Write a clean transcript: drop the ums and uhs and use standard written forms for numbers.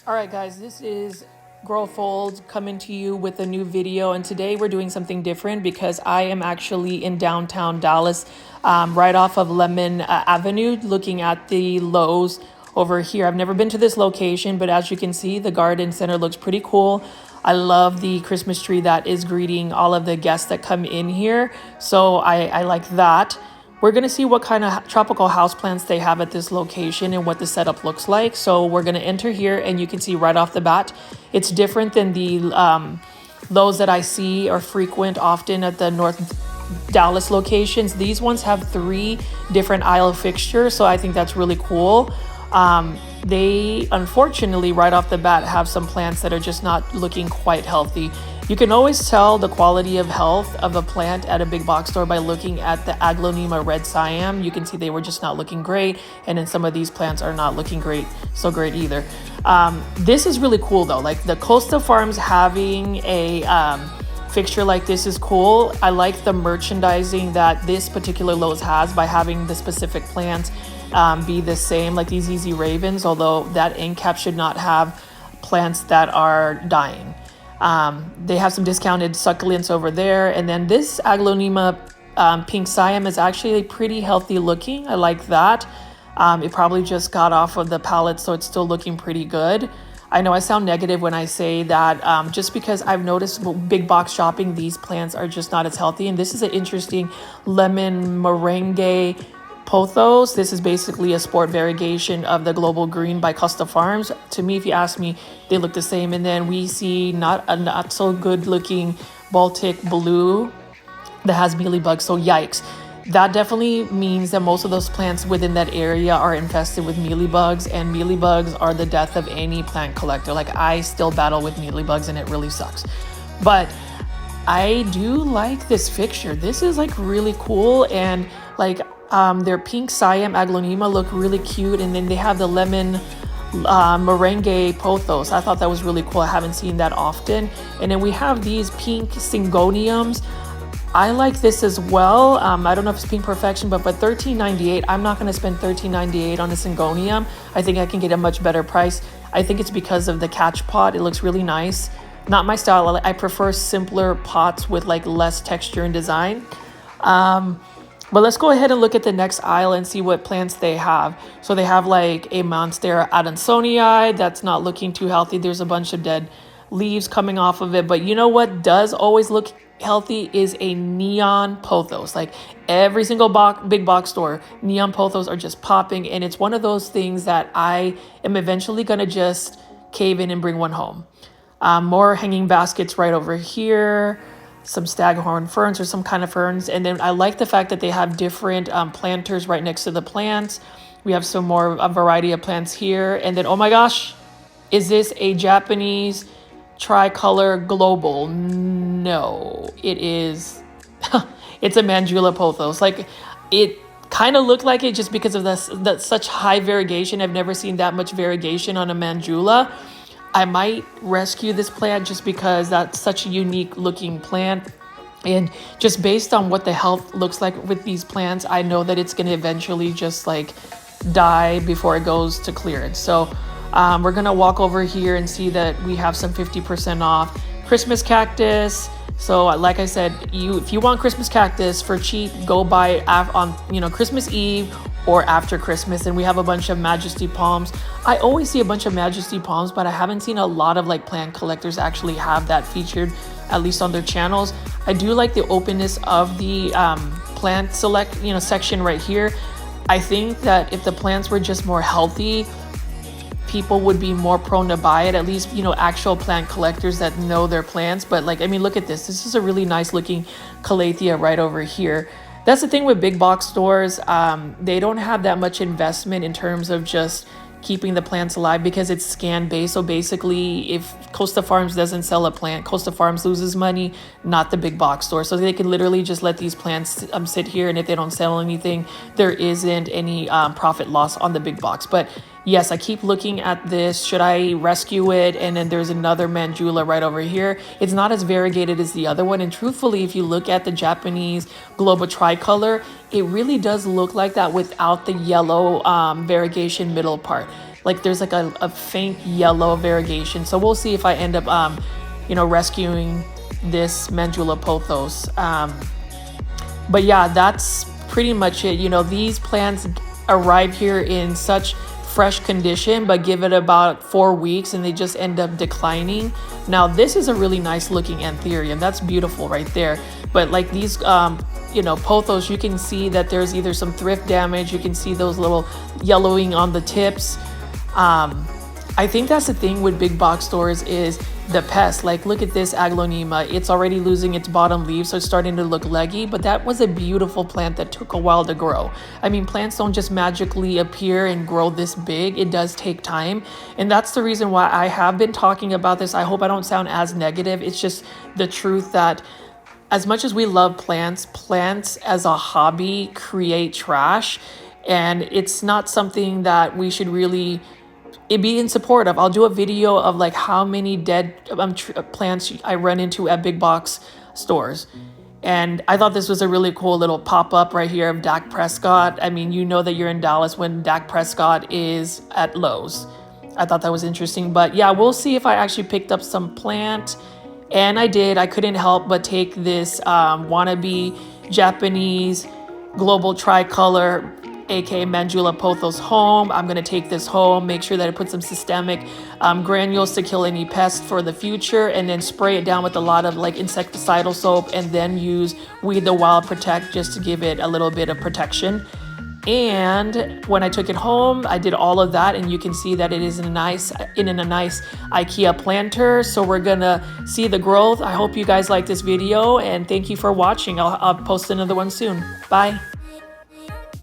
All right, guys, this is Growfold coming to you with a new video. And today we're doing something different because I am actually in downtown Dallas, right off of Lemon Avenue, looking at the Lowe's over here. I've never been to this location, but as you can see, the garden center looks pretty cool. I love the Christmas tree that is greeting all of the guests that come in here. So I like that. We're going to see what kind of tropical houseplants they have at this location and what the setup looks like. So we're going to enter here and you can see right off the bat, it's different than the Lowe's that I see or frequent often at the North Dallas locations. These ones have 3 different aisle fixtures. So I think that's really cool. They unfortunately right off the bat have some plants that are just not looking quite healthy. You can always tell the quality of health of a plant at a big box store by looking at the Aglaonema red Siam. You can see they were just not looking great, and then some of these plants are not looking great either. This is really cool though. Like the Costa Farms having a fixture like this is cool. I like the merchandising that this particular Lowe's has by having the specific plants be the same, like these Easy Ravens, although that end cap should not have plants that are dying. They have some discounted succulents over there. And then this Aglaonema pink Siam is actually pretty healthy looking. I like that. It probably just got off of the pallet, so it's still looking pretty good. I know I sound negative when I say that, just because I've noticed big box shopping, these plants are just not as healthy. And this is an interesting lemon meringue Pothos. This is basically a sport variegation of the Global Green by Costa Farms. To me, if you ask me, they look the same. And then we see not so good looking Baltic Blue that has mealybugs. So yikes. That definitely means that most of those plants within that area are infested with mealybugs, and mealybugs are the death of any plant collector. Like I still battle with mealybugs and it really sucks. But I do like this fixture. This is like really cool, and like their pink Siam Aglaonema look really cute, and then they have the lemon meringue Pothos. I thought that was really cool. I haven't seen that often. And then we have these pink Syngoniums. I like this as well. I don't know if it's pink perfection, but $13.98. I'm not going to spend $13.98 on a Syngonium. I think I can get a much better price. I think it's because of the catch pot. It looks really nice. Not my style. I prefer simpler pots with like less texture and design. But let's go ahead and look at the next aisle and see what plants they have. So they have like a Monstera Adansonii that's not looking too healthy. There's a bunch of dead leaves coming off of it. But you know what does always look healthy is a neon Pothos. Like every single big box store, neon Pothos are just popping. And it's one of those things that I am eventually going to just cave in and bring one home. More hanging baskets right over here. Some staghorn ferns or some kind of ferns. And then I like the fact that they have different planters right next to the plants. We have a variety of plants here. And then, oh my gosh, is this a Japanese Tricolor Global? No, it is. It's a Mandula Pothos. Like it kind of looked like it just because of that such high variegation. I've never seen that much variegation on a Mandula. I might rescue this plant just because that's such a unique looking plant. And just based on what the health looks like with these plants, I know that it's going to eventually just like die before it goes to clearance. So we're going to walk over here and see that we have some 50% off Christmas cactus. So like I said, if you want Christmas cactus for cheap, go buy on Christmas Eve or after Christmas. And we have a bunch of Majesty palms. I always see a bunch of Majesty palms, but I haven't seen a lot of like plant collectors actually have that featured, at least on their channels. I do like the openness of the plant section right here. I think that if the plants were just more healthy, people would be more prone to buy it, at least, actual plant collectors that know their plants. But like, I mean, look at this. This is a really nice looking Calathea right over here. That's the thing with big box stores. They don't have that much investment in terms of just keeping the plants alive because it's scan based. So basically, if Costa Farms doesn't sell a plant, Costa Farms loses money, not the big box store. So they can literally just let these plants sit here, and if they don't sell anything, there isn't any profit loss on the big box. But yes, I keep looking at this. Should I rescue it? And then there's another Mandula right over here. It's not as variegated as the other one. And truthfully, if you look at the Japanese Global Tricolor, it really does look like that without the yellow variegation middle part. like there's like a faint yellow variegation. So we'll see if I end up, you know, rescuing this Mandula Pothos. But yeah, that's pretty much it. You know, these plants arrive here in such fresh condition, but give it about 4 weeks and they just end up declining. Now this is a really nice looking anthurium. That's beautiful right there. But like these, you know, pothos, you can see that there's either some thrift damage. You can see those little yellowing on the tips. I think that's the thing with big box stores is the pest. Like, look at this Aglaonema. It's already losing its bottom leaves, so it's starting to look leggy, but that was a beautiful plant that took a while to grow. I mean, plants don't just magically appear and grow this big. It does take time, and that's the reason why I have been talking about this. I hope I don't sound as negative. It's just the truth that as much as we love plants, plants as a hobby create trash, and it's not something that we should really be in support of. I'll do a video of like how many dead plants I run into at big box stores. And I thought this was a really cool little pop-up right here of Dak Prescott. I mean, you know that you're in Dallas when Dak Prescott is at Lowe's. I thought that was interesting. But yeah, we'll see if I actually picked up some plant. And I did. I couldn't help but take this wannabe Japanese global tricolor, aka Mandula Pothos, home. I'm gonna take this home, make sure that I put some systemic granules to kill any pests for the future, and then spray it down with a lot of like insecticidal soap, and then use Weed the Wild Protect just to give it a little bit of protection. And when I took it home, I did all of that, and you can see that it is in a nice IKEA planter. So we're gonna see the growth. I hope you guys like this video, and thank you for watching. I'll post another one soon. Bye.